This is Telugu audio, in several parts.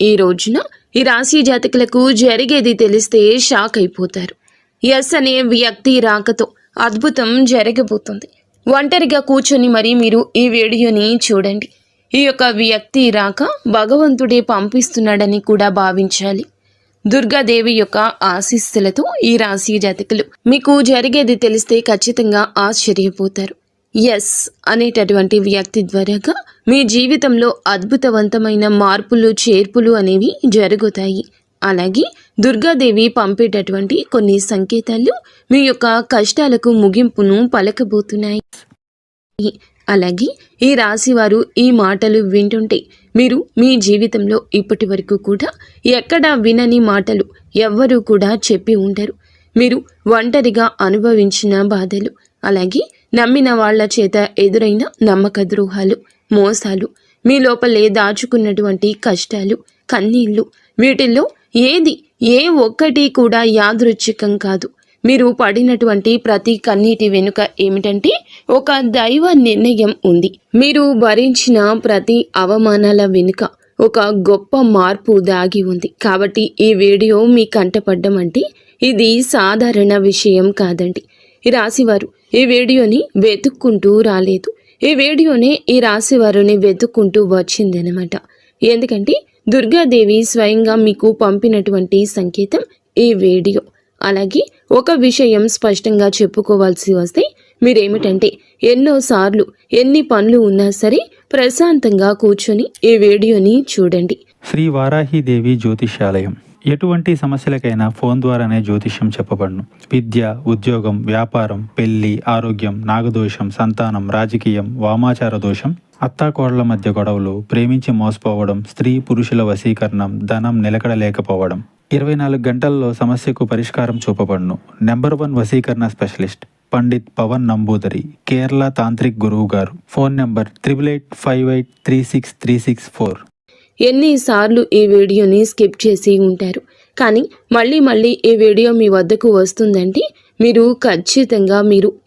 ఈ రోజున ఈ రాశి జాతకులకు జరిగేది తెలిస్తే షాక్ అయిపోతారు. ఎస్ అనే వ్యక్తి రాకతో అద్భుతం జరగబోతుంది. ఒంటరిగా కూర్చొని మరి మీరు ఈ వీడియోని చూడండి. ఈ యొక్క వ్యక్తి రాక భగవంతుడే పంపిస్తున్నాడని కూడా భావించాలి. దుర్గాదేవి యొక్క ఆశీస్సులతో ఈ రాశి జాతకులు మీకు జరిగేది తెలిస్తే ఖచ్చితంగా ఆశ్చర్యపోతారు. ఎస్ అనేటటువంటి వ్యక్తి ద్వారాగా మీ జీవితంలో అద్భుతవంతమైన మార్పులు చేర్పులు అనేవి జరుగుతాయి. అలాగే దుర్గాదేవి పంపేటటువంటి కొన్ని సంకేతాలు మీ యొక్క కష్టాలకు ముగింపును పలకబోతున్నాయి. అలాగే ఈ రాశి వారు ఈ మాటలు వింటుంటే మీరు మీ జీవితంలో ఇప్పటి వరకు కూడా ఎక్కడా వినని మాటలు ఎవ్వరూ కూడా చెప్పి ఉండరు. మీరు ఒంటరిగా అనుభవించిన బాధలు, అలాగే నమ్మిన వాళ్ల చేత ఎదురైన నమ్మక ద్రోహాలు, మోసాలు, మీ లోపలే దాచుకున్నటువంటి కష్టాలు, కన్నీళ్లు, వీటిల్లో ఏ ఒక్కటి కూడా యాదృచ్ఛికం కాదు. మీరు పడినటువంటి ప్రతి కన్నీటి వెనుక ఏమిటంటే ఒక దైవ నిర్ణయం ఉంది. మీరు భరించిన ప్రతి అవమానాల వెనుక ఒక గొప్ప మార్పు దాగి ఉంది. కాబట్టి ఈ వీడియో మీ కంటపడ్డం అంటే ఇది సాధారణ విషయం కాదండి. ఈ రాశివారు ఈ వీడియోని వెతుక్కుంటూ రాలేదు. ఈ వీడియోనే ఈ రాశివారిని వెతుక్కుంటూ వచ్చిందనమాట. ఎందుకంటే దుర్గాదేవి స్వయంగా మీకు పంపినటువంటి సంకేతం ఈ వీడియో. అలాగే ఒక విషయం స్పష్టంగా చెప్పుకోవాల్సి వస్తే మీరేమిటంటే ఎన్నోసార్లు ఎన్ని పనులు ఉన్నా సరే ప్రశాంతంగా కూర్చొని ఈ వీడియోని చూడండి. శ్రీ వారాహిదేవి జ్యోతిష్యాలయం. ఎటువంటి సమస్యలకైనా ఫోన్ ద్వారానే జ్యోతిష్యం చెప్పబడును. విద్య, ఉద్యోగం, వ్యాపారం, పెళ్లి, ఆరోగ్యం, నాగదోషం, సంతానం, రాజకీయం, వామాచార దోషం, అత్తాకోడళ్ల మధ్య గొడవలు, ప్రేమించి మోసపోవడం, స్త్రీ పురుషుల వశీకరణం, ధనం నిలకడలేకపోవడం, 24 గంటల్లో సమస్యకు పరిష్కారం చూపబడును. నెంబర్ 1 వశీకరణ స్పెషలిస్ట్ పండిత్ పవన్ నంబూదరి, కేరళ తాంత్రిక్ గురువు గారు. Phone number 8858363634. ఎన్నిసార్లు ఈ వీడియోని స్కిప్ చేసి ఉంటారు, కానీ మళ్ళీ ఈ వీడియో మీ వద్దకు వస్తుందంటే మీరు ఖచ్చితంగా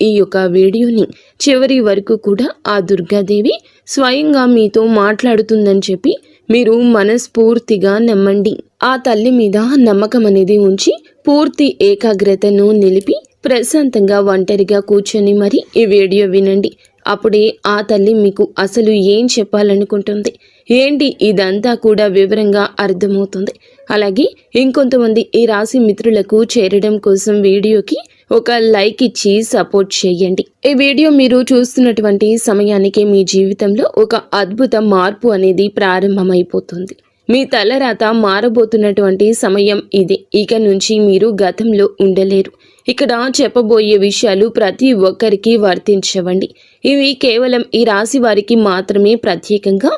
ఈ యొక్క వీడియోని చివరి వరకు కూడా ఆ దుర్గాదేవి స్వయంగా మీతో మాట్లాడుతుందని చెప్పి మీరు మనస్ఫూర్తిగా నమ్మండి. ఆ తల్లి మీద నమ్మకం అనేది ఉంచి పూర్తి ఏకాగ్రతను నిలిపి ప్రశాంతంగా ఒంటరిగా కూర్చొని మరి ఈ వీడియో వినండి. అప్పుడే ఆ తల్లి మీకు అసలు ఏం చెప్పాలనుకుంటుంది ఏంటి ఇదంతా కూడా వివరంగా అర్థమవుతుంది. అలాగే ఇంకొంతమంది ఈ రాశి మిత్రులకు చేరడం కోసం వీడియోకి ఒక లైక్ ఇచ్చి సపోర్ట్ చేయండి. ఈ వీడియో మీరు చూస్తున్నటువంటి సమయానికి మీ జీవితంలో ఒక అద్భుత మార్పు అనేది ప్రారంభమైపోతుంది. మీ తలరాత మారబోతున్నటువంటి సమయం ఇదే. ఇక నుంచి మీరు గతంలో ఉండలేరు. ఇక్కడ చెప్పబోయే విషయాలు ప్రతి ఒక్కరికి వర్తించవండి. ఇవి కేవలం ఈ రాశి వారికి మాత్రమే ప్రత్యేకంగా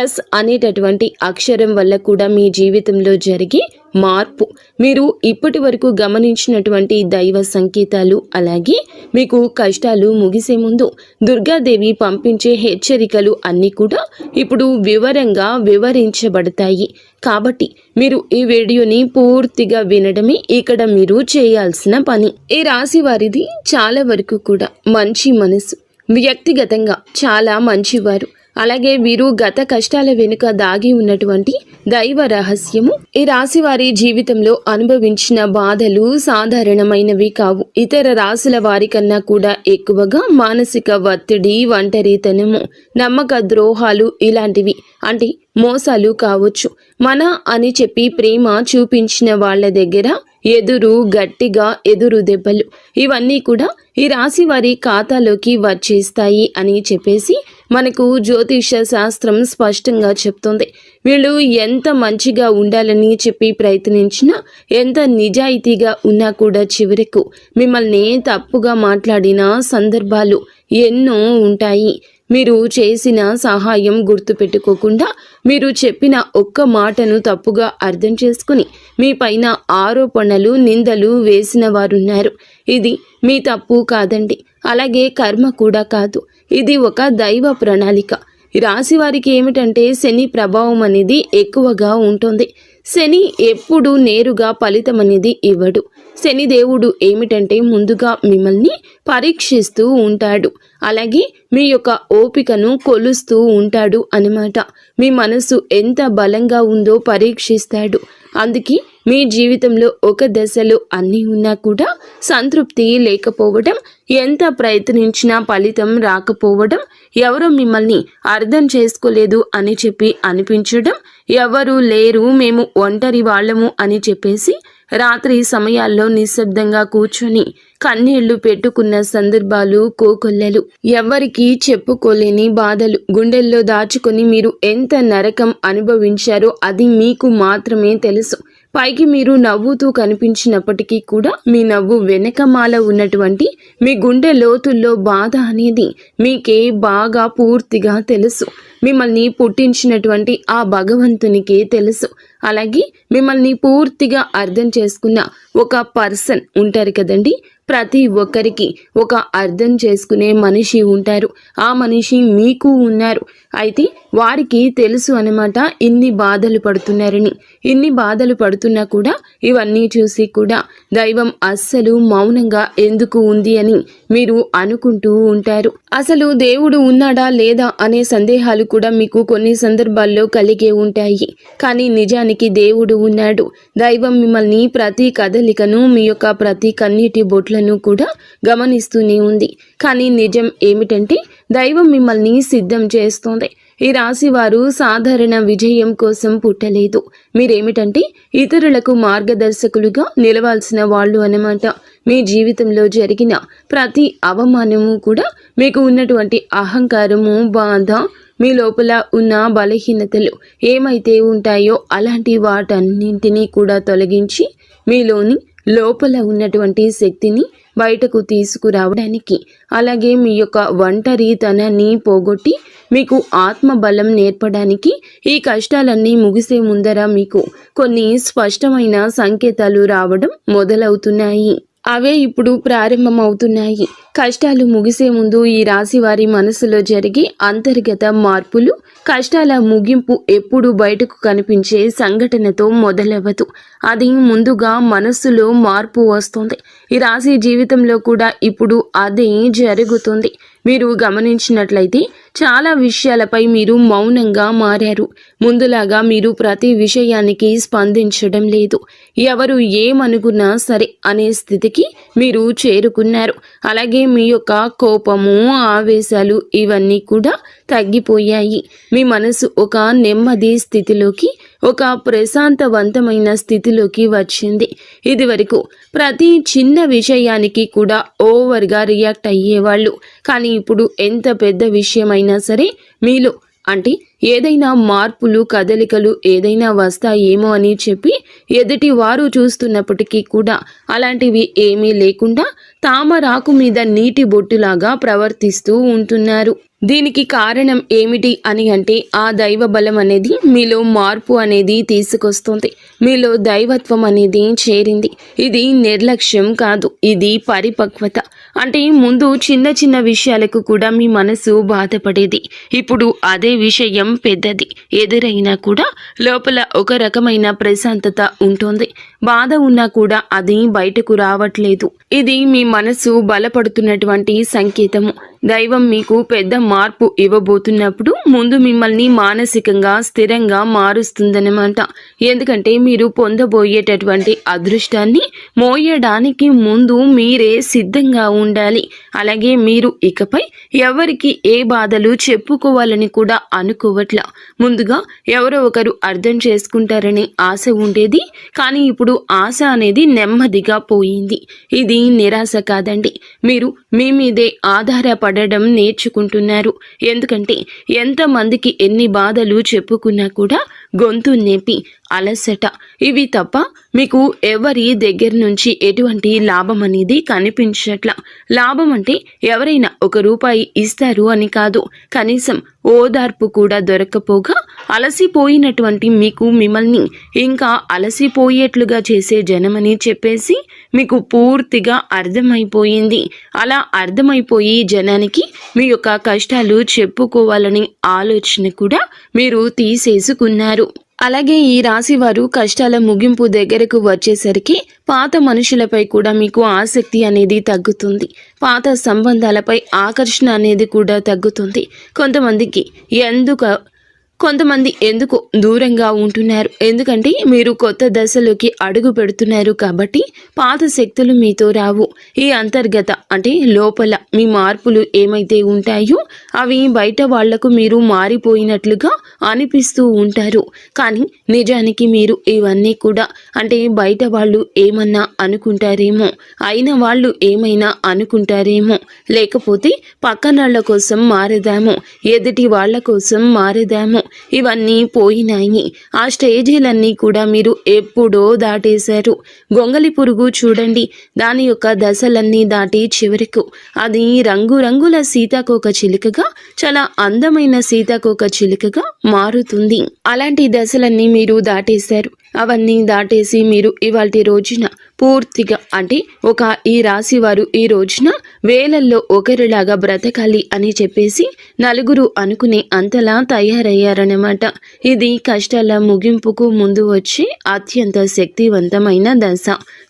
ఎస్ అనేటటువంటి అక్షరం వల్ల కూడా మీ జీవితంలో జరిగే మార్పు, మీరు ఇప్పటి వరకు గమనించినటువంటి దైవ సంకేతాలు, అలాగే మీకు కష్టాలు ముగిసే ముందు దుర్గాదేవి పంపించే హెచ్చరికలు అన్నీ కూడా ఇప్పుడు వివరంగా వివరించబడతాయి. కాబట్టి మీరు ఈ వీడియోని పూర్తిగా వినడమే ఇక్కడ మీరు చేయాల్సిన పని. ఈ రాశి వారిది చాలా వరకు కూడా మంచి మనసు, వ్యక్తిగతంగా చాలా మంచివారు. అలాగే వీరు గత కష్టాల వెనుక దాగి ఉన్నటువంటి దైవ రహస్యము. ఈ రాశి వారి జీవితంలో అనుభవించిన బాధలు సాధారణమైనవి కావు. ఇతర రాశుల వారి కన్నా కూడా ఎక్కువగా మానసిక ఒత్తిడి, ఒంటరితనము, నమ్మక ద్రోహాలు ఇలాంటివి, అంటే మోసాలు కావచ్చు. మన అని చెప్పి ప్రేమ చూపించిన వాళ్ళ దగ్గర గట్టిగా ఎదురు దెబ్బలు, ఇవన్నీ కూడా ఈ రాశి వారి ఖాతాలోకి వచ్చేస్తాయి అని చెప్పేసి మనకు జ్యోతిష శాస్త్రం స్పష్టంగా చెప్తుంది. వీళ్ళు ఎంత మంచిగా ఉండాలని చెప్పి ప్రయత్నించినా, ఎంత నిజాయితీగా ఉన్నా కూడా చివరకు మిమ్మల్ని తప్పుగా మాట్లాడిన సందర్భాలు ఎన్నో ఉంటాయి. మీరు చేసిన సహాయం గుర్తుపెట్టుకోకుండా మీరు చెప్పిన ఒక్క మాటను తప్పుగా అర్థం చేసుకుని మీ పైన ఆరోపణలు, నిందలు వేసిన వారున్నారు. ఇది మీ తప్పు కాదండి, అలాగే కర్మ కూడా కాదు. ఇది ఒక దైవ ప్రణాళిక. రాశి వారికి ఏమిటంటే శని ప్రభావం అనేది ఎక్కువగా ఉంటుంది. శని ఎప్పుడు నేరుగా ఫలితం అనేది ఇవ్వడు. శనిదేవుడు ఏమిటంటే ముందుగా మిమ్మల్ని పరీక్షిస్తూ ఉంటాడు. అలాగే మీ యొక్క ఓపికను కొలుస్తూ ఉంటాడు అన్నమాట. మీ మనసు ఎంత బలంగా ఉందో పరీక్షిస్తాడు. అందుకే మీ జీవితంలో ఒక దశలో అన్నీ ఉన్నా కూడా సంతృప్తి లేకపోవడం, ఎంత ప్రయత్నించినా ఫలితం రాకపోవడం, ఎవరో మిమ్మల్ని అర్థం చేసుకోలేదు అని చెప్పి అనిపించడం, ఎవరు లేరు మేము ఒంటరి వాళ్ళము అని చెప్పేసి రాత్రి సమయాల్లో నిశ్శబ్దంగా కూర్చొని కన్నీళ్లు పెట్టుకున్న సందర్భాలు కోకొల్లలు. ఎవ్వరికీ చెప్పుకోలేని బాధలు గుండెల్లో దాచుకొని మీరు ఎంత నరకం అనుభవించారో అది మీకు మాత్రమే తెలుసు. పైకి మీరు నవ్వుతూ కనిపించినప్పటికీ కూడా మీ నవ్వు వెనకమాల ఉన్నటువంటి మీ గుండె లోతుల్లో బాధ అనేది మీకే బాగా పూర్తిగా తెలుసు. మిమ్మల్ని పుట్టించినటువంటి ఆ భగవంతునికే తెలుసు. అలాగే మిమ్మల్ని పూర్తిగా అర్థం చేసుకున్న ఒక పర్సన్ ఉంటారు కదండి. ప్రతి ఒక్కరికి ఒక అర్థం చేసుకునే మనిషి ఉంటారు. ఆ మనిషి మీకు ఉన్నారు. అయితే వారికి తెలుసు అన్నమాట ఇన్ని బాధలు పడుతున్నారని. ఇన్ని బాధలు పడుతున్నా కూడా ఇవన్నీ చూసి కూడా దైవం అస్సలు మౌనంగా ఎందుకు ఉంది అని మీరు అనుకుంటూ ఉంటారు. అసలు దేవుడు ఉన్నాడా లేదా అనే సందేహాలు కూడా మీకు కొన్ని సందర్భాల్లో కలిగే ఉంటాయి. కానీ నిజానికి దేవుడు ఉన్నాడు. దైవం మిమ్మల్ని ప్రతి కదలికను, మీ యొక్క ప్రతి కన్నీటి బొట్లను కూడా గమనిస్తూనే ఉంది. కానీ నిజం ఏమిటంటే దైవం మిమ్మల్ని సిద్ధం చేస్తోంది. ఈ రాశి వారు సాధారణ విజయం కోసం పుట్టలేదు. మీరేమిటంటే ఇతరులకు మార్గదర్శకులుగా నిలవాల్సిన వాళ్ళు అన్నమాట. మీ జీవితంలో జరిగిన ప్రతి అవమానము కూడా మీకు ఉన్నటువంటి అహంకారము, బాధ, మీ లోపల ఉన్న బలహీనతలు ఏమైతే ఉంటాయో అలాంటి వాటన్నింటినీ కూడా తొలగించి మీలోని లోపల ఉన్నటువంటి శక్తిని బయటకు తీసుకురావడానికి, అలాగే మీ యొక్క ఒంటరితనాన్ని పోగొట్టి మీకు ఆత్మబలం నేర్పడానికి ఈ కష్టాలన్నీ ముగిసే ముందర మీకు కొన్ని స్పష్టమైన సంకేతాలు రావడం మొదలవుతున్నాయి. అవే ఇప్పుడు ప్రారంభమవుతున్నాయి. కష్టాలు ముగిసే ముందు ఈ రాశి వారి మనసులో జరిగే అంతర్గత మార్పులు, కష్టాల ముగింపు ఎప్పుడు బయటకు కనిపించే సంఘటనతో మొదలవ్వదు. అది ముందుగా మనస్సులో మార్పు వస్తుంది. ఈ రాశి జీవితంలో కూడా ఇప్పుడు అదే జరుగుతుంది. మీరు గమనించినట్లయితే చాలా విషయాలపై మీరు మౌనంగా మారారు. ముందులాగా మీరు ప్రతి విషయానికి స్పందించడం లేదు. ఎవరు ఏమనుకున్నా సరే అనే స్థితికి మీరు చేరుకున్నారు. అలాగే మీ యొక్క కోపము, ఆవేశాలు ఇవన్నీ కూడా తగ్గిపోయాయి. మీ మనసు ఒక నెమ్మది స్థితిలోకి, ఒక ప్రశాంతవంతమైన స్థితిలోకి వచ్చింది. ఇది వరకు ప్రతి చిన్న విషయానికి కూడా ఓవర్గా రియాక్ట్ అయ్యేవాళ్ళు. కానీ ఇప్పుడు ఎంత పెద్ద విషయమైనా సరే మీలో అంటే ఏదైనా మార్పులు, కదలికలు ఏదైనా వస్తాయేమో అని చెప్పి ఎదుటి వారు చూస్తున్నప్పటికీ కూడా అలాంటివి ఏమీ లేకుండా తామరాకు మీద నీటి బొట్టులాగా ప్రవర్తిస్తూ ఉంటున్నారు. దీనికి కారణం ఏమిటి అని అంటే ఆ దైవ బలం అనేది మీలో మార్పు అనేది తీసుకొస్తుంది. మీలో దైవత్వం అనేది చేరింది. ఇది నిర్లక్ష్యం కాదు, ఇది పరిపక్వత. అంటే ముందు చిన్న చిన్న విషయాలకు కూడా మీ మనసు బాధపడేది. ఇప్పుడు అదే విషయం పెద్దది ఎదురైనా కూడా లోపల ఒక రకమైన ప్రశాంతత ఉంటుంది. బాధ ఉన్నా కూడా అది బయటకు రావట్లేదు. ఇది మీ మనసు బలపడుతున్నటువంటి సంకేతము. దైవం మీకు పెద్ద మార్పు ఇవ్వబోతున్నప్పుడు ముందు మిమ్మల్ని మానసికంగా స్థిరంగా మారుస్తుందన్నమాట. ఎందుకంటే మీరు పొందబోయేటటువంటి అదృష్టాన్ని మోయడానికి ముందు మీరే సిద్ధంగా ఉండాలి. అలాగే మీరు ఇకపై ఎవరికి ఏ బాధలు చెప్పుకోవాలని కూడా అనుకోవట్లా. ముందుగా ఎవరో ఒకరు అర్థం చేసుకుంటారని ఆశ ఉండేది. కానీ ఇప్పుడు ఆశ అనేది నెమ్మదిగా పోయింది. ఇది నిరాశ కాదండి. మీరు మీ మీదే ఆధారపడడం నేర్చుకుంటున్నారు. ఎందుకంటే ఎంతమందికి ఎన్ని బాధలు చెప్పుకున్నా కూడా గొంతు నేపి అలసట ఇవి తప్ప మీకు ఎవరి దగ్గర నుంచి ఎటువంటి లాభం అనేది కనిపించట్లా. లాభం అంటే ఎవరైనా ₹1 ఇస్తారు అని కాదు, కనీసం ఓదార్పు కూడా దొరకపోగా అలసిపోయినటువంటి మీకు మిమ్మల్ని ఇంకా అలసిపోయేట్లుగా చేసే జనమని చెప్పేసి మీకు పూర్తిగా అర్థమైపోయింది. అలా అర్థమైపోయి జనానికి మీ యొక్క కష్టాలు చెప్పుకోవాలని ఆలోచన కూడా మీరు తీసేసుకున్నారు. అలాగే ఈ రాశి వారు కష్టాల ముగింపు దగ్గరకు వచ్చేసరికి పాత మనుషులపై కూడా మీకు ఆసక్తి అనేది తగ్గుతుంది. పాత సంబంధాలపై ఆకర్షణ అనేది కూడా తగ్గుతుంది. కొంతమంది ఎందుకు దూరంగా ఉంటున్నారు, ఎందుకంటే మీరు కొత్త దశలోకి అడుగు పెడుతున్నారు కాబట్టి పాత శక్తులు మీతో రావు. ఈ అంతర్గత అంటే లోపల మీ మార్పులు ఏమైతే ఉంటాయో అవి బయట వాళ్లకు మీరు మారిపోయినట్లుగా అనిపిస్తూ ఉంటారు. కానీ నిజానికి మీరు ఇవన్నీ కూడా అంటే బయట వాళ్ళు ఏమన్నా అనుకుంటారేమో, అయిన వాళ్ళు ఏమైనా అనుకుంటారేమో, లేకపోతే పక్కనాళ్ల కోసం మారదాము, ఎదుటి వాళ్ళ కోసం మారదాము, ఇవన్నీ పోయినాయి. ఆ స్టేజీలన్నీ కూడా మీరు ఎప్పుడో దాటేశారు. గొంగలి పురుగు చూడండి, దాని యొక్క దశలన్నీ దాటి చివరకు అది రంగురంగుల సీతాకోక చిలుకగా, చాలా అందమైన సీతాకోక చిలుకగా మారుతుంది. అలాంటి దశలన్నీ మీరు దాటేశారు. అవన్నీ దాటేసి మీరు ఇవాల్టి రోజున పూర్తిగా అంటే ఈ రాశి వారు ఈ రోజున వేలల్లో ఒకరిలాగా బ్రతకాలి అని చెప్పేసి నలుగురు అనుకునే అంతలా తయారయ్యారన్నమాట. ఇది కష్టాల ముగింపుకు ముందు వచ్చే అత్యంత శక్తివంతమైన దశ.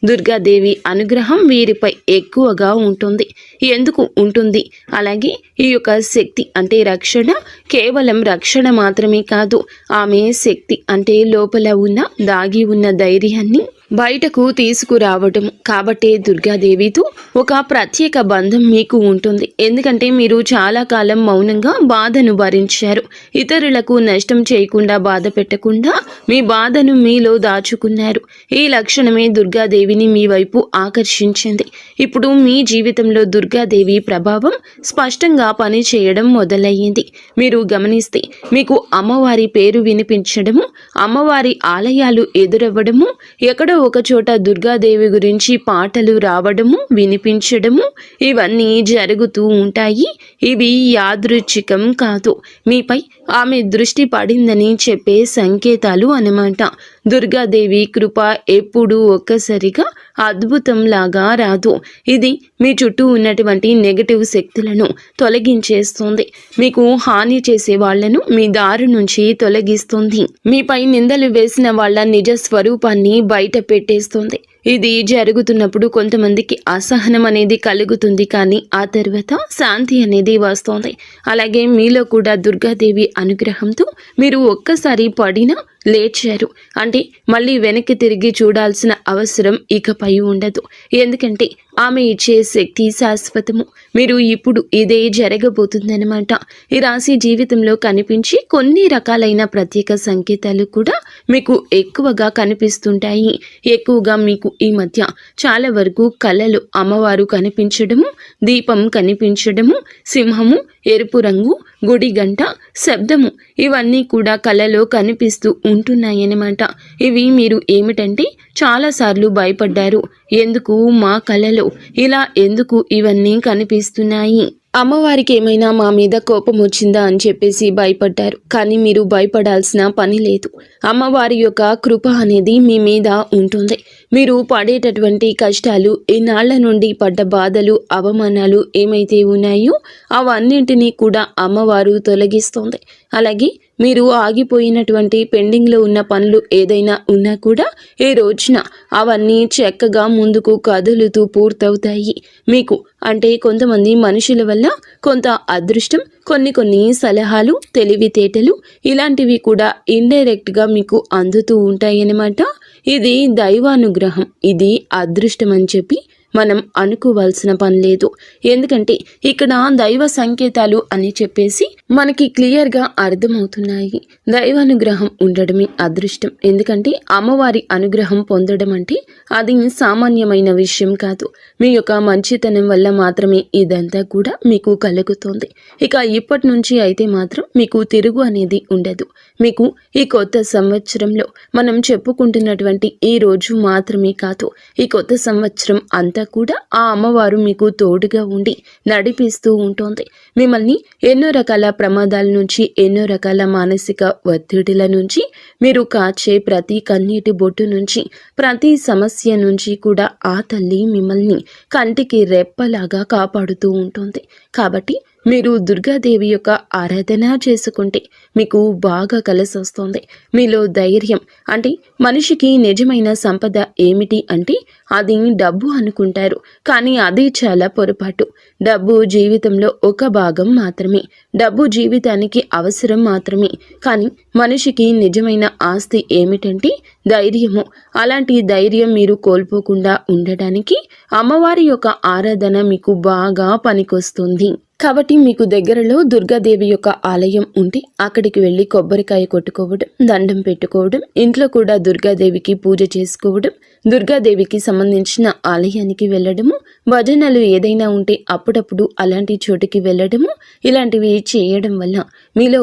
దుర్గాదేవి అనుగ్రహం వీరిపై ఎక్కువగా ఉంటుంది. ఎందుకు ఉంటుంది? అలాగే ఈ యొక్క శక్తి అంటే రక్షణ కేవలం రక్షణ మాత్రమే కాదు, ఆమె శక్తి అంటే లోపల ఉన్న దాగి ఉన్న ధైర్యాన్ని బయటకు తీసుకురావటం. కాబట్టే దుర్గాదేవితో ఒక ప్రత్యేక బంధం మీకు ఉంటుంది. ఎందుకంటే మీరు చాలా కాలం మౌనంగా బాధను భరించారు. ఇతరులకు నష్టం చేయకుండా, బాధ పెట్టకుండా మీ బాధను మీలో దాచుకున్నారు. ఈ లక్షణమే దుర్గాదేవిని మీ వైపు ఆకర్షించింది. ఇప్పుడు మీ జీవితంలో దుర్గాదేవి ప్రభావం స్పష్టంగా పనిచేయడం మొదలయ్యింది. మీరు గమనిస్తే మీకు అమ్మవారి పేరు వినిపించడము, అమ్మవారి ఆలయాలు ఎదురవ్వడము, ఎక్కడో ఒక చోట దుర్గాదేవి గురించి పాటలు రావడము, వినిపించడము, ఇవన్నీ జరుగుతూ ఉంటాయి. ఇవి యాదృచ్ఛికం కాదు, మీపై ఆమె దృష్టి పడిందని చెప్పే సంకేతాలు అన్నమాట. దుర్గాదేవి కృప ఎప్పుడూ ఒక్కసారిగా అద్భుతంలాగా రాదు. ఇది మీ చుట్టూ ఉన్నటువంటి నెగటివ్ శక్తులను తొలగించేస్తుంది. మీకు హాని చేసే వాళ్లను మీ దారి నుంచి తొలగిస్తుంది. మీపై నిందలు వేసిన వాళ్ళ నిజ స్వరూపాన్ని బయట పెట్టేస్తుంది. ఇది జరుగుతున్నప్పుడు కొంతమందికి అసహనం అనేది కలుగుతుంది, కానీ ఆ తర్వాత శాంతి అనేది వస్తుంది. అలాగే మీలో కూడా దుర్గాదేవి అనుగ్రహంతో మీరు ఒక్కసారి పడినా లేచారు అంటే మళ్ళీ వెనక్కి తిరిగి చూడాల్సిన అవసరం ఇకపై ఉండదు. ఎందుకంటే ఆమె ఇచ్చే శక్తి శాశ్వతము. మీరు ఇప్పుడు ఇదే జరగబోతుందన్నమాట. ఈ రాశి జీవితంలో కనిపించి కొన్ని రకాలైన ప్రత్యేక సంకేతాలు కూడా మీకు ఎక్కువగా కనిపిస్తుంటాయి. ఎక్కువగా మీకు ఈ మధ్య చాలా వరకు కళలు అమ్మవారు కనిపించడము, దీపం కనిపించడము, సింహము, ఎరుపు రంగు, గుడి గంట, శబ్దము, ఇవన్నీ కూడా కళలో కనిపిస్తూ ఉంటున్నాయన్నమాట. ఇవి మీరు ఏమిటంటే చాలాసార్లు భయపడ్డారు. ఎందుకు మా కళలో ఇలా ఎందుకు ఇవన్నీ కనిపిస్తున్నాయి, అమ్మవారికి ఏమైనా మా మీద కోపం వచ్చిందా అని చెప్పేసి భయపడ్డారు. కానీ మీరు భయపడాల్సిన పని లేదు. అమ్మవారి యొక్క కృప అనేది మీ మీద ఉంటుంది. మీరు పడేటటువంటి కష్టాలు, ఇన్నాళ్ల నుండి పడ్డ బాధలు, అవమానాలు ఏమైతే ఉన్నాయో అవన్నింటినీ కూడా అమ్మవారు తొలగిస్తుంది. అలాగే మీరు ఆగిపోయినటువంటి పెండింగ్లో ఉన్న పనులు ఏదైనా ఉన్నా కూడా ఈ రోజున అవన్నీ చక్కగా ముందుకు కదులుతూ పూర్తవుతాయి. మీకు అంటే కొంతమంది మనుషుల వల్ల కొంత అదృష్టం, కొన్ని సలహాలు, తెలివితేటలు ఇలాంటివి కూడా ఇండైరెక్ట్గా మీకు అందుతూ ఉంటాయన్నమాట. ఇది దైవానుగ్రహం, ఇది అదృష్టం అని చెప్పి మనం అనుకోవాల్సిన పని లేదు. ఎందుకంటే ఇక్కడ దైవ సంకేతాలు అని చెప్పేసి మనకి క్లియర్గా అర్థమవుతున్నాయి. దైవానుగ్రహం ఉండడమే అదృష్టం. ఎందుకంటే అమ్మవారి అనుగ్రహం పొందడం అంటే అది సామాన్యమైన విషయం కాదు. మీ యొక్క మంచితనం వల్ల మాత్రమే ఇదంతా కూడా మీకు కలుగుతుంది. ఇక ఇప్పటి నుంచి అయితే మాత్రం మీకు తిరుగు అనేది ఉండదు. మీకు ఈ కొత్త సంవత్సరంలో మనం చెప్పుకుంటున్నటువంటి ఈ రోజు మాత్రమే కాదు, ఈ కొత్త సంవత్సరం అంతా కూడా ఆ అమ్మవారు మీకు తోడుగా ఉండి నడిపిస్తూ ఉంటుంది. మిమ్మల్ని ఎన్నో రకాల ప్రమాదాల నుంచి, ఎన్నో రకాల మానసిక ఒత్తిడిల నుంచి, మీరు కాచే ప్రతి కన్నీటి బొట్టు నుంచి, ప్రతి సమస్య నుంచి కూడా ఆ తల్లి మిమ్మల్ని కంటికి రెప్పలాగా కాపాడుతూ ఉంటుంది. కాబట్టి మీరు దుర్గాదేవి యొక్క ఆరాధన చేసుకుంటే మీకు బాగా కలిసి వస్తుంది. మీలో ధైర్యం, అంటే మనిషికి నిజమైన సంపద ఏమిటి అంటే అది డబ్బు అనుకుంటారు, కానీ అది చాలా పొరపాటు. డబ్బు జీవితంలో ఒక భాగం మాత్రమే, డబ్బు జీవితానికి అవసరం మాత్రమే. కానీ మనిషికి నిజమైన ఆస్తి ఏమిటంటే ధైర్యము. అలాంటి ధైర్యం మీరు కోల్పోకుండా ఉండడానికి అమ్మవారి యొక్క ఆరాధన మీకు బాగా పనికొస్తుంది. కాబట్టి మీకు దగ్గరలో దుర్గాదేవి యొక్క ఆలయం ఉంటే అక్కడికి వెళ్ళి కొబ్బరికాయ కొట్టుకోవడం, దండం పెట్టుకోవడం, ఇంట్లో కూడా దుర్గాదేవికి పూజ చేసుకోవడం, దుర్గాదేవికి సంబంధించిన ఆలయానికి వెళ్ళడము, భజనలు ఏదైనా ఉంటే అప్పుడప్పుడు అలాంటి చోటుకి వెళ్ళడము, ఇలాంటివి చేయడం వల్ల మీలో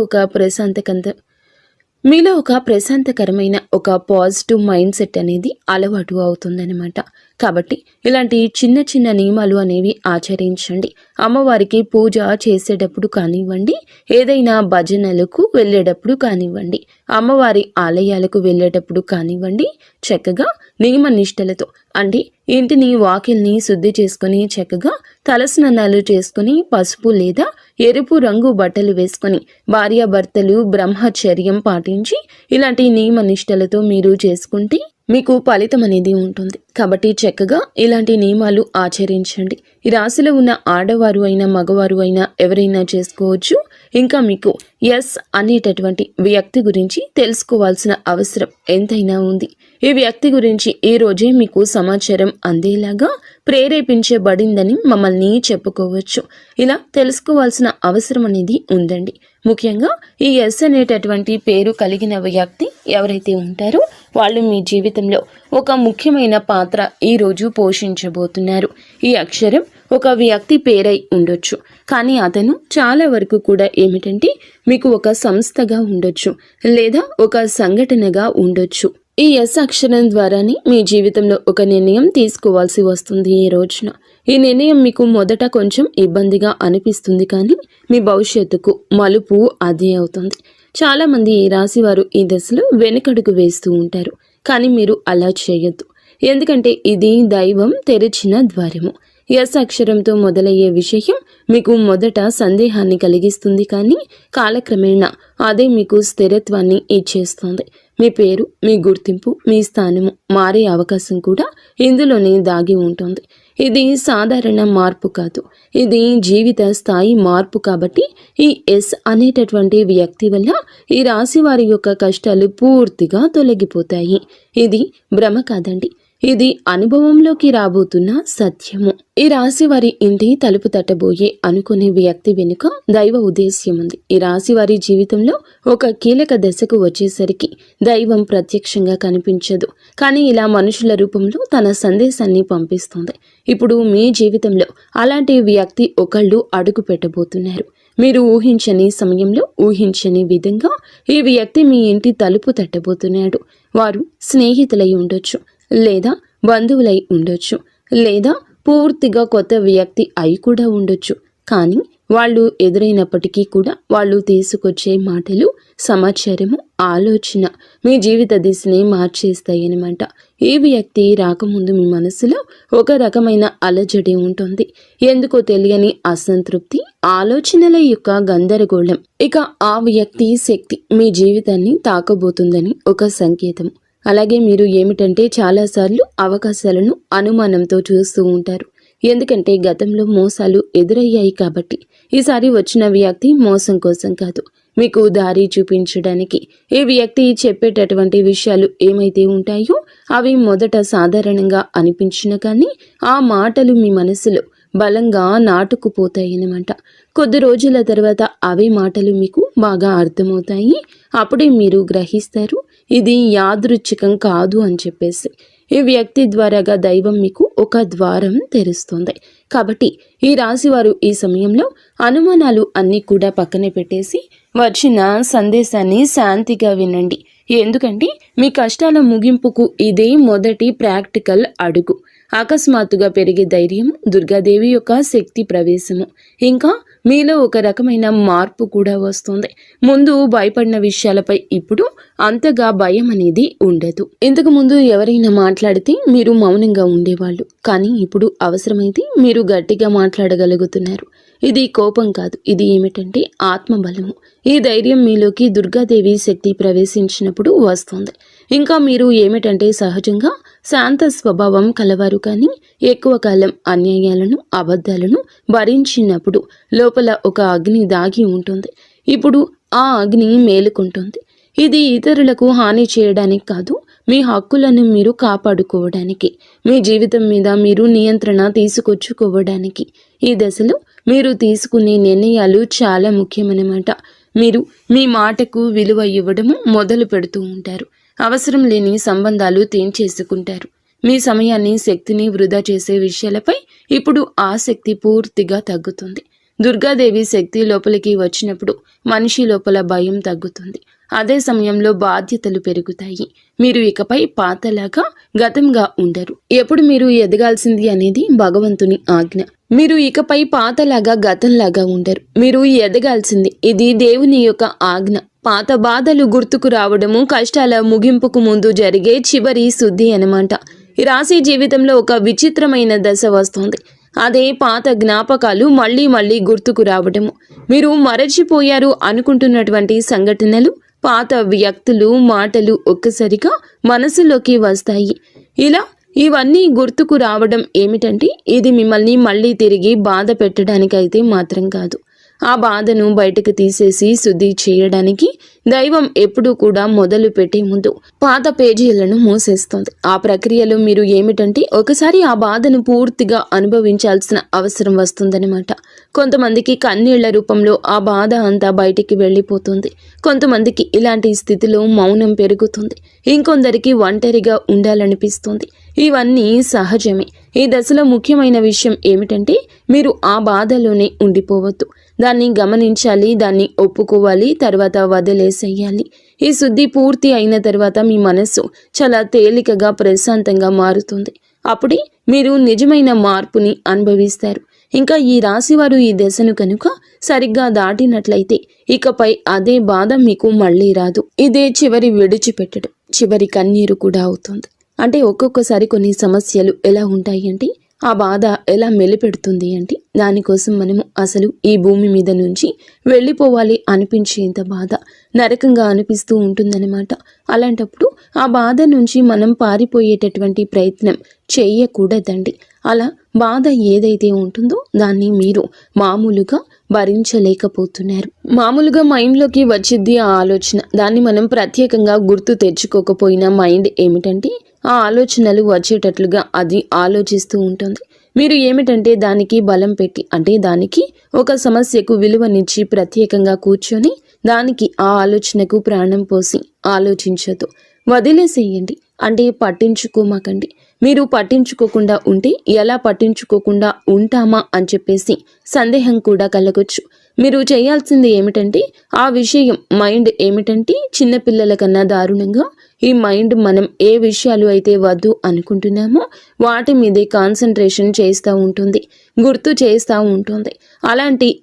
ఒక ప్రశాంతకరమైన ఒక పాజిటివ్ మైండ్ సెట్ అనేది అలవాటు అవుతుందన్నమాట. కాబట్టి ఇలాంటి చిన్న చిన్న నియమాలు అనేవి ఆచరించండి. అమ్మవారికి పూజ చేసేటప్పుడు కానివ్వండి, ఏదైనా భజనలకు వెళ్ళేటప్పుడు కానివ్వండి, అమ్మవారి ఆలయాలకు వెళ్ళేటప్పుడు కానివ్వండి, చక్కగా నియమ నిష్టలతో, అంటే ఇంటిని వాకిల్ని శుద్ధి చేసుకుని చక్కగా తలస్నానాలు చేసుకుని పసుపు లేదా ఎరుపు రంగు బట్టలు వేసుకొని భార్యాభర్తలు బ్రహ్మచర్యం పాటించి ఇలాంటి నియమ నిష్టలతో మీరు చేసుకుంటే మీకు ఫలితం అనేది ఉంటుంది. కాబట్టి చక్కగా ఇలాంటి నియమాలు ఆచరించండి. ఈ రాశిలో ఉన్న ఆడవారు అయినా మగవారు అయినా ఎవరైనా చేసుకోవచ్చు. ఇంకా మీకు ఎస్ అనేటటువంటి వ్యక్తి గురించి తెలుసుకోవాల్సిన అవసరం ఎంతైనా ఉంది. ఈ వ్యక్తి గురించి ఈ రోజే మీకు సమాచారం అందేలాగా ప్రేరేపించబడిందని మమ్మల్ని చెప్పుకోవచ్చు. ఇలా తెలుసుకోవాల్సిన అవసరం అనేది ఉందండి. ముఖ్యంగా ఈ ఎస్ అనేటటువంటి పేరు కలిగిన వ్యక్తి ఎవరైతే ఉంటారో వాళ్ళు మీ జీవితంలో ఒక ముఖ్యమైన పాత్ర ఈరోజు పోషించబోతున్నారు. ఈ అక్షరం ఒక వ్యక్తి పేరై ఉండొచ్చు, కానీ అతను చాలా వరకు కూడా ఏమిటంటే మీకు ఒక సంస్థగా ఉండొచ్చు లేదా ఒక సంఘటనగా ఉండొచ్చు. ఈ ఎస్ అక్షరం ద్వారానే మీ జీవితంలో ఒక నిర్ణయం తీసుకోవాల్సి వస్తుంది. ఈ రోజున ఈ నిర్ణయం మీకు మొదట కొంచెం ఇబ్బందిగా అనిపిస్తుంది, కానీ మీ భవిష్యత్తుకు మలుపు అదే అవుతుంది. చాలామంది ఈ రాశి వారు ఈ దశలో వెనుకడుగు వేస్తూ ఉంటారు, కానీ మీరు అలా చేయొద్దు. ఎందుకంటే ఇది దైవం తెరిచిన ద్వారము. ఎస్ అక్షరంతో మొదలయ్యే విషయం మీకు మొదట సందేహాన్ని కలిగిస్తుంది, కానీ కాలక్రమేణా అదే మీకు స్థిరత్వాన్ని ఇచ్చేస్తుంది. మీ పేరు, మీ గుర్తింపు, మీ స్థానము మారే అవకాశం కూడా ఇందులోనే దాగి ఉంటుంది. ఇది సాధారణ మార్పు కాదు, ఇది జీవిత స్థాయి మార్పు. కాబట్టి ఈ ఎస్ అనేటటువంటి వ్యక్తి వల్ల ఈ రాశి వారి యొక్క కష్టాలు పూర్తిగా తొలగిపోతాయి. ఇది భ్రమ కాదండి, ఇది అనుభవంలోకి రాబోతున్న సత్యము. ఈ రాశి వారి ఇంటి తలుపు తట్టబోయే అనుకునే వ్యక్తి వెనుక దైవ ఉద్దేశ్యం ఉంది. ఈ రాశి వారి జీవితంలో ఒక కీలక దశకు వచ్చేసరికి దైవం ప్రత్యక్షంగా కనిపించదు, కానీ ఇలా మనుషుల రూపంలో తన సందేశాన్ని పంపిస్తుంది. ఇప్పుడు మీ జీవితంలో అలాంటి వ్యక్తి ఒకళ్ళు అడుగు పెట్టబోతున్నారు. మీరు ఊహించని సమయంలో ఊహించని విధంగా ఈ వ్యక్తి మీ ఇంటి తలుపు తట్టబోతున్నాడు. వారు స్నేహితులై ఉండొచ్చు, లేదా బంధువులై ఉండొచ్చు, లేదా పూర్తిగా కొత్త వ్యక్తి అయి కూడా ఉండొచ్చు. కానీ వాళ్ళు ఎదురైనప్పటికీ కూడా వాళ్ళు తీసుకొచ్చే మాటలు, సమాచారము, ఆలోచన మీ జీవిత దిశని మార్చేస్తాయన్నమాట. ఈ వ్యక్తి రాకముందు మీ మనసులో ఒక రకమైన అలజడి ఉంటుంది. ఎందుకో తెలియని అసంతృప్తి, ఆలోచనల యొక్క గందరగోళం. ఇక ఆ వ్యక్తి శక్తి మీ జీవితాన్ని తాకబోతుందని ఒక సంకేతం. అలాగే మీరు ఏమిటంటే చాలాసార్లు అవకాశాలను అనుమానంతో చూస్తూ ఉంటారు. ఎందుకంటే గతంలో మోసాలు ఎదురయ్యాయి కాబట్టి. ఈసారి వచ్చిన వ్యక్తి మోసం కోసం కాదు, మీకు దారి చూపించడానికి. ఈ వ్యక్తి చెప్పేటటువంటి విషయాలు ఏమైతే ఉంటాయో అవి మొదట సాధారణంగా అనిపించిన కానీ ఆ మాటలు మీ మనసులో బలంగా నాటుకుపోతాయన్నమాట. కొద్ది రోజుల తర్వాత అవే మాటలు మీకు బాగా అర్థమవుతాయి. అప్పుడే మీరు గ్రహిస్తారు ఇది యాదృచ్ఛికం కాదు అని చెప్పేసి. ఈ వ్యక్తి ద్వారాగా దైవం మీకు ఒక ద్వారం తెరుస్తుంది. కాబట్టి ఈ రాశి వారు ఈ సమయంలో అనుమానాలు అన్నీ కూడా పక్కనే పెట్టేసి వచ్చిన సందేశాన్ని శాంతిగా వినండి. ఎందుకంటే మీ కష్టాల ముగింపుకు ఇదే మొదటి ప్రాక్టికల్ అడుగు. అకస్మాత్తుగా పెరిగే ధైర్యం, దుర్గాదేవి యొక్క శక్తి ప్రవేశము, ఇంకా మీలో ఒక రకమైన మార్పు కూడా వస్తుంది. ముందు భయపడిన విషయాలపై ఇప్పుడు అంతగా భయం అనేది ఉండదు. ఇంతకు ముందు ఎవరైనా మాట్లాడితే మీరు మౌనంగా ఉండేవాళ్ళు, కానీ ఇప్పుడు అవసరమైతే మీరు గట్టిగా మాట్లాడగలుగుతున్నారు. ఇది కోపం కాదు, ఇది ఏమిటంటే ఆత్మబలము. ఈ ధైర్యం మీలోకి దుర్గాదేవి శక్తి ప్రవేశించినప్పుడు వస్తుంది. ఇంకా మీరు ఏమిటంటే సహజంగా శాంత స్వభావం కలవారు, కానీ ఎక్కువ కాలం అన్యాయాలను అబద్ధాలను భరించినప్పుడు లోపల ఒక అగ్ని దాగి ఉంటుంది. ఇప్పుడు ఆ అగ్ని మేలుకుంటుంది. ఇది ఇతరులకు హాని చేయడానికి కాదు, మీ హక్కులను మీరు కాపాడుకోవడానికి, మీ జీవితం మీద మీరు నియంత్రణ తీసుకొచ్చుకోవడానికి. ఈ దశలో మీరు తీసుకునే నిర్ణయాలు చాలా ముఖ్యమన్నమాట. మీరు మీ మాటకు విలువ ఇవ్వడము మొదలు పెడుతూ ఉంటారు. అవసరం లేని సంబంధాలు తెంచేసుకుంటారు. మీ సమయాన్ని శక్తిని వృధా చేసే విషయాలపై ఇప్పుడు ఆసక్తి పూర్తిగా తగ్గుతుంది. దుర్గాదేవి శక్తి లోపలికి వచ్చినప్పుడు మనిషి లోపల భయం తగ్గుతుంది. అదే సమయంలో బాధ్యతలు పెరుగుతాయి. మీరు ఇకపై పాతలాగా గతంగా ఉండరు. ఎప్పుడు మీరు ఎదగాల్సింది అనేది భగవంతుని ఆజ్ఞ. మీరు ఇకపై పాతలాగా గతంలాగా ఉండరు. మీరు ఎదగాల్సింది, ఇది దేవుని యొక్క ఆజ్ఞ. పాత బాధలు గుర్తుకు రావడము కష్టాల ముగింపుకు ముందు జరిగే చివరి శుద్ధి అన్నమాట. ఈ రాశి జీవితంలో ఒక విచిత్రమైన దశ వస్తుంది. అదే పాత జ్ఞాపకాలు మళ్ళీ మళ్ళీ గుర్తుకు రావడము. మీరు మరచిపోయారు అనుకుంటున్నటువంటి సంఘటనలు, పాత వ్యక్తులు, మాటలు ఒక్కసారిగా మనసులోకి వస్తాయి. ఇలా ఇవన్నీ గుర్తుకు రావడం ఏమిటంటే ఇది మిమ్మల్ని మళ్ళీ తిరిగి బాధ పెట్టడానికైతే మాత్రం కాదు. ఆ బాధను బయటకు తీసేసి శుద్ధి చేయడానికి దైవం ఎప్పుడూ కూడా మొదలు పెట్టే ముందు పాత పేజీలను మూసేస్తుంది. ఆ ప్రక్రియలో మీరు ఏమిటంటే ఒకసారి ఆ బాధను పూర్తిగా అనుభవించాల్సిన అవసరం వస్తుందన్నమాట. కొంతమందికి కన్నీళ్ల రూపంలో ఆ బాధ అంతా బయటికి వెళ్ళిపోతుంది. కొంతమందికి ఇలాంటి స్థితిలో మౌనం పెరుగుతుంది. ఇంకొందరికి ఒంటరిగా ఉండాలనిపిస్తుంది. ఇవన్నీ సహజమే. ఈ దశలో ముఖ్యమైన విషయం ఏమిటంటే మీరు ఆ బాధలోనే ఉండిపోవద్దు. దాన్ని గమనించాలి, దాన్ని ఒప్పుకోవాలి, తర్వాత వదిలేసేయాలి. ఈ శుద్ధి పూర్తి అయిన తర్వాత మీ మనస్సు చాలా తేలికగా ప్రశాంతంగా మారుతుంది. అప్పుడే మీరు నిజమైన మార్పుని అనుభవిస్తారు. ఇంకా ఈ రాశివారు ఈ దశను కనుక సరిగ్గా దాటినట్లయితే ఇకపై అదే బాధ మీకు మళ్ళీ రాదు. ఇదే చివరి విడిచిపెట్టడం, చివరి కన్నీరు కూడా అవుతుంది. అంటే ఒక్కొక్కసారి కొన్ని సమస్యలు ఎలా ఉంటాయి అంటే ఆ బాధ ఎలా మెలిపెడుతుంది అంటే దానికోసం మనము అసలు ఈ భూమి మీద నుంచి వెళ్ళిపోవాలి అనిపించేంత బాధ నరకంగా అనిపిస్తూ ఉంటుందన్నమాట. అలాంటప్పుడు ఆ బాధ నుంచి మనం పారిపోయేటటువంటి ప్రయత్నం చేయకూడదండి. అలా బాధ ఏదైతే ఉంటుందో దాన్ని మీరు మామూలుగా భరించలేకపోతున్నారు. మామూలుగా మైండ్లోకి వచ్చిద్ది ఆ ఆలోచన. దాన్ని మనం ప్రత్యేకంగా గుర్తు తెచ్చుకోకపోయినా మైండ్ ఏమిటంటే ఆ ఆలోచనలు వచ్చేటట్లుగా అది ఆలోచిస్తూ ఉంటుంది. మీరు ఏమిటంటే దానికి బలం పెట్టి, అంటే దానికి ఒక సమస్యకు విలువనిచ్చి ప్రత్యేకంగా కూర్చొని దానికి ఆ ఆలోచనకు ప్రాణం పోసి ఆలోచించదు, వదిలేసేయండి. అంటే పట్టించుకోమాకండి. మీరు పట్టించుకోకుండా ఉంటే ఎలా పట్టించుకోకుండా ఉంటామా అని చెప్పేసి సందేహం కూడా కలగొచ్చు. మీరు చేయాల్సింది ఏమిటంటే ఆ విషయం మైండ్ ఏమిటంటే చిన్నపిల్లల కన్నా దారుణంగా ఈ మైండ్ మనం ఏ విషయాలు అయితే వద్దు అనుకుంటున్నామో వాటి మీదే కాన్సన్ట్రేషన్ చేస్తూ ఉంటుంది, గుర్తు చేస్తూ ఉంటుంది.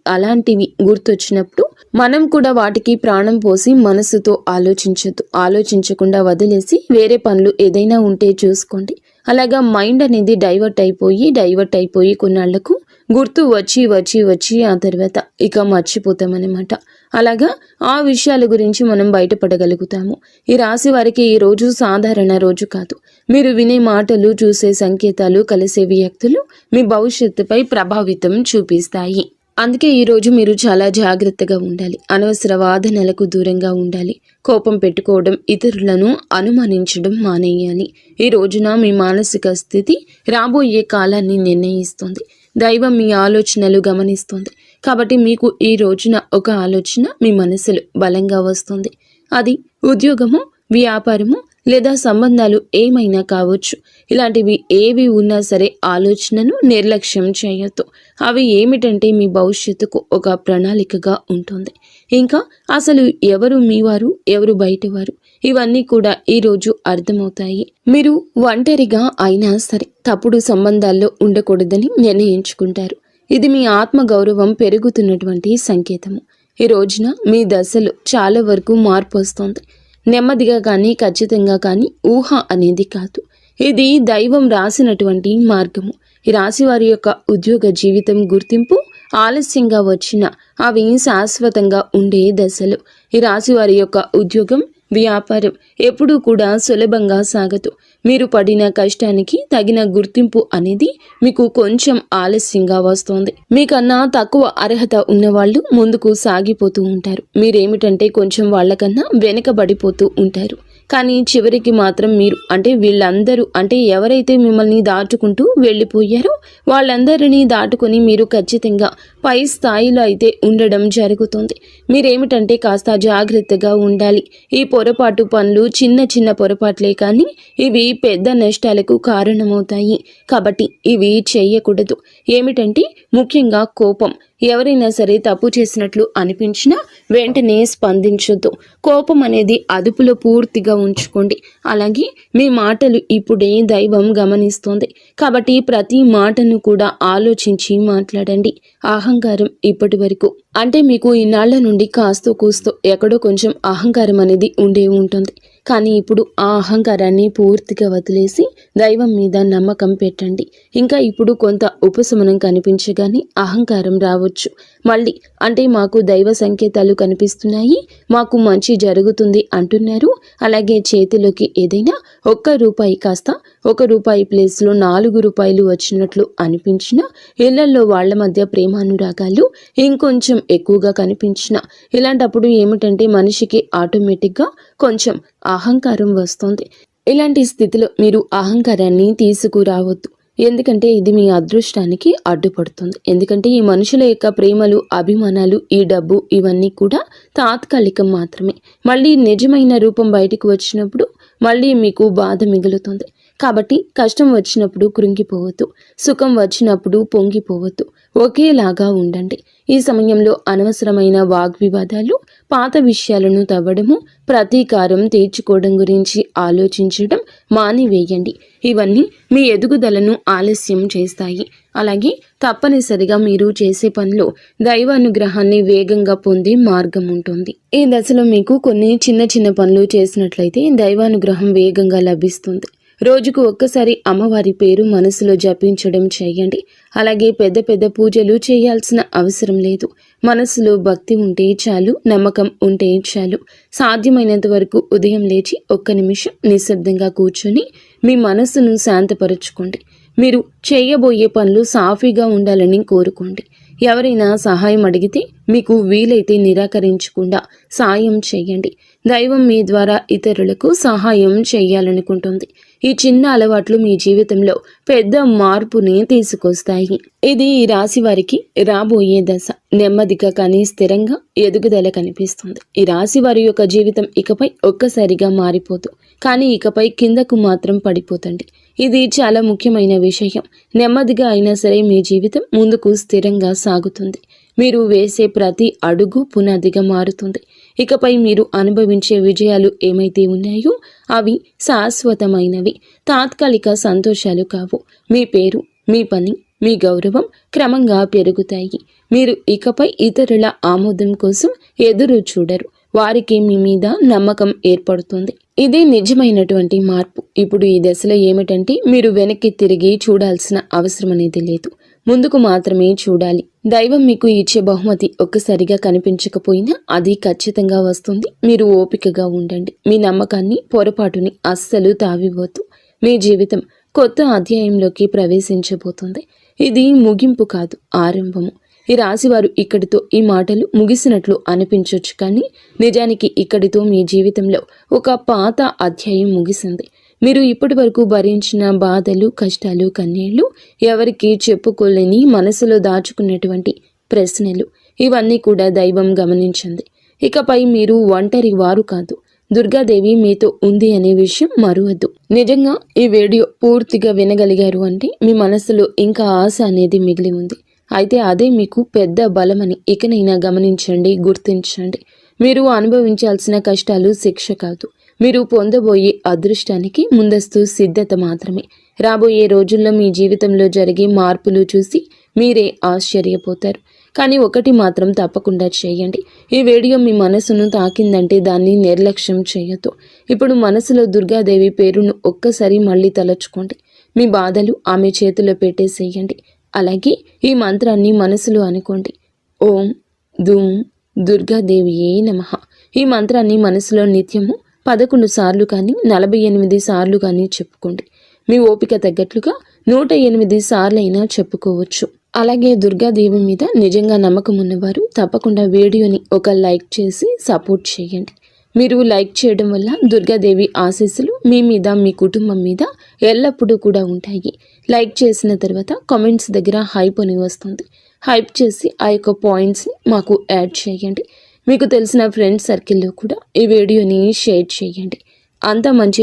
అలాంటివి గుర్తొచ్చినప్పుడు మనం కూడా వాటికి ప్రాణం పోసి మనసుతో ఆలోచించకుండా వదిలేసి వేరే పనులు ఏదైనా ఉంటే చూసుకోండి. అలాగా మైండ్ అనేది డైవర్ట్ అయిపోయి కొన్నాళ్లకు గుర్తు వచ్చి ఆ తర్వాత ఇక మర్చిపోతామన్నమాట. అలాగా ఆ విషయాల గురించి మనం బయటపడగలుగుతాము. ఈ రాశి వారికి ఈ రోజు సాధారణ రోజు కాదు. మీరు వినే మాటలు, చూసే సంకేతాలు, కలిసే వ్యక్తులు మీ భవిష్యత్తుపై ప్రభావితం చూపిస్తాయి. అందుకే ఈరోజు మీరు చాలా జాగ్రత్తగా ఉండాలి. అనవసర వాదనలకు దూరంగా ఉండాలి. కోపం పెట్టుకోవడం, ఇతరులను అనుమానించడం మానేయాలి. ఈ రోజున మీ మానసిక స్థితి రాబోయే కాలాన్ని నిర్ణయిస్తుంది. దైవం మీ ఆలోచనలు గమనిస్తుంది. కాబట్టి మీకు ఈ రోజున ఒక ఆలోచన మీ మనసులో బలంగా వస్తుంది. అది ఉద్యోగము, వ్యాపారము లేదా సంబంధాలు ఏమైనా కావచ్చు. ఇలాంటివి ఏవి ఉన్నా సరే ఆలోచనను నిర్లక్ష్యం చేయొద్దు. అవి ఏమిటంటే మీ భవిష్యత్తుకు ఒక ప్రణాళికగా ఉంటుంది. ఇంకా అసలు ఎవరు మీవారు, ఎవరు బయటవారు, ఇవన్నీ కూడా ఈరోజు అర్థమవుతాయి. మీరు ఒంటరిగా అయినా సరే తప్పుడు సంబంధాల్లో ఉండకూడదని నిర్ణయించుకుంటారు. ఇది మీ ఆత్మగౌరవం పెరుగుతున్నటువంటి సంకేతము. ఈ రోజున మీ దశలో చాలా వరకు మార్పు వస్తుంది. నెమ్మదిగా కానీ ఖచ్చితంగా కానీ ఊహ అనేది కాదు. ఇది దైవం రాసినటువంటి మార్గము. ఈ రాశి వారి యొక్క ఉద్యోగ జీవితం గుర్తింపు ఆలస్యంగా వచ్చినా అవి శాశ్వతంగా ఉండే దశలు. ఈ రాశి వారి యొక్క ఉద్యోగం, వ్యాపారం ఎప్పుడూ కూడా సులభంగా సాగదు. మీరు పడిన కష్టానికి తగిన గుర్తింపు అనేది మీకు కొంచెం ఆలస్యంగా వస్తుంది. మీకన్నా తక్కువ అర్హత ఉన్నవాళ్ళు ముందుకు సాగిపోతూ ఉంటారు. మీరేమిటంటే కొంచెం వాళ్ళకన్నా వెనకబడిపోతూ ఉంటారు. కానీ చివరికి మాత్రం మీరు వీళ్ళందరూ ఎవరైతే మిమ్మల్ని దాటుకుంటూ వెళ్ళిపోయారో వాళ్ళందరినీ దాటుకొని మీరు ఖచ్చితంగా పై స్థాయిలో అయితే ఉండడం జరుగుతుంది. మీరేమిటంటే కాస్త జాగ్రత్తగా ఉండాలి. ఈ పొరపాటు పనులు చిన్న చిన్న పొరపాట్లే కానీ ఇవి పెద్ద నష్టాలకు కారణమవుతాయి. కాబట్టి ఇవి చేయకూడదు. ఏమిటంటే ముఖ్యంగా కోపం. ఎవరైనా సరే తప్పు చేసినట్లు అనిపించినా వెంటనే స్పందించొద్దు. కోపం అనేది అదుపులో పూర్తిగా ఉంచుకోండి. అలాగే మీ మాటలు ఇప్పుడే దైవం గమనిస్తోంది. కాబట్టి ప్రతి మాటను కూడా ఆలోచించి మాట్లాడండి. అహంకారం ఇప్పటి వరకు మీకు ఇన్నాళ్ల నుండి కాస్తో కూస్తో ఎక్కడో కొంచెం అహంకారం అనేది ఉండే ఉంటుంది. కానీ ఇప్పుడు ఆ అహంకారాన్ని పూర్తిగా వదిలేసి దైవం మీద నమ్మకం పెట్టండి. ఇంకా ఇప్పుడు కొంత ఉపశమనం కనిపించగానే అహంకారం రావచ్చు. మళ్ళీ మాకు దైవ సంకేతాలు కనిపిస్తున్నాయి, మాకు మంచి జరుగుతుంది అంటున్నారు. అలాగే చేతిలోకి ఏదైనా ₹1 కాస్త ₹1 ప్లేస్లో ₹4 వచ్చినట్లు అనిపించినా, ఇళ్లలో వాళ్ల మధ్య ప్రేమానురాగాలు ఇంకొంచెం ఎక్కువగా కనిపించిన ఇలాంటప్పుడు ఏమిటంటే మనిషికి ఆటోమేటిక్గా కొంచెం అహంకారం వస్తుంది. ఇలాంటి స్థితిలో మీరు అహంకారాన్ని తీసుకురావద్దు. ఎందుకంటే ఇది మీ అదృష్టానికి అడ్డుపడుతుంది. ఎందుకంటే ఈ మనుషుల యొక్క ప్రేమలు, అభిమానాలు, ఈ డబ్బు ఇవన్నీ కూడా తాత్కాలికం మాత్రమే. మళ్ళీ నిజమైన రూపం బయటికి వచ్చినప్పుడు మళ్ళీ మీకు బాధ మిగులుతుంది. కాబట్టి కష్టం వచ్చినప్పుడు కృంగిపోవద్దు, సుఖం వచ్చినప్పుడు పొంగిపోవద్దు. ఒకేలాగా ఉండండి. ఈ సమయంలో అనవసరమైన వాగ్వివాదాలు, పాత విషయాలను తవ్వడము, ప్రతీకారం తీర్చుకోవడం గురించి ఆలోచించడం మానివేయండి. ఇవన్నీ మీ ఎదుగుదలను ఆలస్యం చేస్తాయి. అలాగే తప్పనిసరిగా మీరు చేసే పనిలో దైవానుగ్రహాన్ని వేగంగా పొందే మార్గం ఉంటుంది. ఈ దశలో మీకు కొన్ని చిన్న చిన్న పనులు చేసినట్లయితే దైవానుగ్రహం వేగంగా లభిస్తుంది. రోజుకు ఒక్కసారి అమ్మవారి పేరు మనసులో జపించడం చేయండి. అలాగే పెద్ద పెద్ద పూజలు చేయాల్సిన అవసరం లేదు. మనసులో భక్తి ఉంటే చాలు, నమ్మకం ఉంటే చాలు. సాధ్యమైనంత వరకు ఉదయం లేచి 1 నిమిషం నిశ్శబ్దంగా కూర్చొని మీ మనసును శాంతపరచుకోండి. మీరు చేయబోయే పనులు సాఫీగా ఉండాలని కోరుకోండి. ఎవరైనా సహాయం అడిగితే మీకు వీలైతే నిరాకరించకుండా సాయం చేయండి. దైవం మీ ద్వారా ఇతరులకు సహాయం చేయాలనుకుంటుంది. ఈ చిన్న అలవాట్లు మీ జీవితంలో పెద్ద మార్పుని తీసుకొస్తాయి. ఇది ఈ రాశి వారికి రాబోయే దశ. నెమ్మదిగా కానీ స్థిరంగా ఎదుగుదల కనిపిస్తుంది. ఈ రాశి వారి యొక్క జీవితం ఇకపై ఒక్కసారిగా మారిపోదు, కానీ ఇకపై కిందకు మాత్రం పడిపోతండి. ఇది చాలా ముఖ్యమైన విషయం. నెమ్మదిగా అయినా సరే మీ జీవితం ముందుకు స్థిరంగా సాగుతుంది. మీరు వేసే ప్రతి అడుగు పునాదిగా మారుతుంది. ఇకపై మీరు అనుభవించే విజయాలు ఏమైతే ఉన్నాయో అవి శాశ్వతమైనవి, తాత్కాలిక సంతోషాలు కావు. మీ పేరు, మీ పని, మీ గౌరవం క్రమంగా పెరుగుతాయి. మీరు ఇకపై ఇతరుల ఆమోదం కోసం ఎదురు చూడరు. వారికి మీ మీద నమ్మకం ఏర్పడుతుంది. ఇదే నిజమైనటువంటి మార్పు. ఇప్పుడు ఈ దశలో ఏమిటంటే మీరు వెనక్కి తిరిగి చూడాల్సిన అవసరం అనేది లేదు, ముందుకు మాత్రమే చూడాలి. దైవం మీకు ఇచ్చే బహుమతి ఒక్కసారిగా కనిపించకపోయినా అది ఖచ్చితంగా వస్తుంది. మీరు ఓపికగా ఉండండి. మీ నమ్మకాన్ని, పొరపాటుని అస్సలు తావివ్వద్దు. మీ జీవితం కొత్త అధ్యాయంలోకి ప్రవేశించబోతుంది. ఇది ముగింపు కాదు, ఆరంభము. ఈ రాశివారు ఇక్కడితో ఈ మాటలు ముగిసినట్లు అనిపించవచ్చు, కానీ నిజానికి ఇక్కడితో మీ జీవితంలో ఒక పాత అధ్యాయం ముగిసింది. మీరు ఇప్పటి వరకు భరించిన బాధలు, కష్టాలు, కన్నీళ్లు, ఎవరికి చెప్పుకోలేని మనసులో దాచుకున్నటువంటి ప్రశ్నలు, ఇవన్నీ కూడా దైవం గమనించింది. ఇకపై మీరు ఒంటరి వారు కాదు, దుర్గాదేవి మీతో ఉంది అనే విషయం మరువద్దు. నిజంగా ఈ వీడియో పూర్తిగా వినగలిగారు అంటే మీ మనసులో ఇంకా ఆశ అనేది మిగిలి ఉంది. అయితే అదే మీకు పెద్ద బలమని ఇకనైనా గమనించండి, గుర్తించండి. మీరు అనుభవించాల్సిన కష్టాలు శిక్ష కాదు, మీరు పొందబోయే అదృష్టానికి ముందస్తు సిద్ధత మాత్రమే. రాబోయే రోజుల్లో మీ జీవితంలో జరిగే మార్పులు చూసి మీరే ఆశ్చర్యపోతారు. కానీ ఒకటి మాత్రం తప్పకుండా చేయండి. ఈ వీడియో మీ మనసును తాకిందంటే దాన్ని నిర్లక్ష్యం చేయొద్దు. ఇప్పుడు మనసులో దుర్గాదేవి పేరును ఒక్కసారి మళ్ళీ తలచుకోండి. మీ బాధలు ఆమె చేతిలో పెట్టేసేయండి. అలాగే ఈ మంత్రాన్ని మనసులో అనుకోండి. ఓం ధూమ్ దుర్గాదేవియే నమః. ఈ మంత్రాన్ని మనసులో నిత్యము 11 సార్లు కానీ 48 సార్లు కానీ చెప్పుకోండి. మీ ఓపిక తగ్గట్లుగా 108 సార్లైనా చెప్పుకోవచ్చు. అలాగే దుర్గాదేవి మీద నిజంగా నమ్మకం ఉన్నవారు తప్పకుండా వీడియోని ఒక లైక్ చేసి సపోర్ట్ చేయండి. మీరు లైక్ చేయడం వల్ల దుర్గాదేవి ఆశీస్సులు మీ మీద మీ కుటుంబం మీద ఎల్లప్పుడూ కూడా ఉంటాయి. లైక్ చేసిన తర్వాత కామెంట్స్ దగ్గర హైప్ అని వస్తుంది. హైప్ చేసి ఆ యొక్క పాయింట్స్ని మాకు యాడ్ చేయండి. మీకు తెలిసిన ఫ్రెండ్స్ సర్కిల్లో కూడా ఈ వీడియోని షేర్ చేయండి. అంత మంచి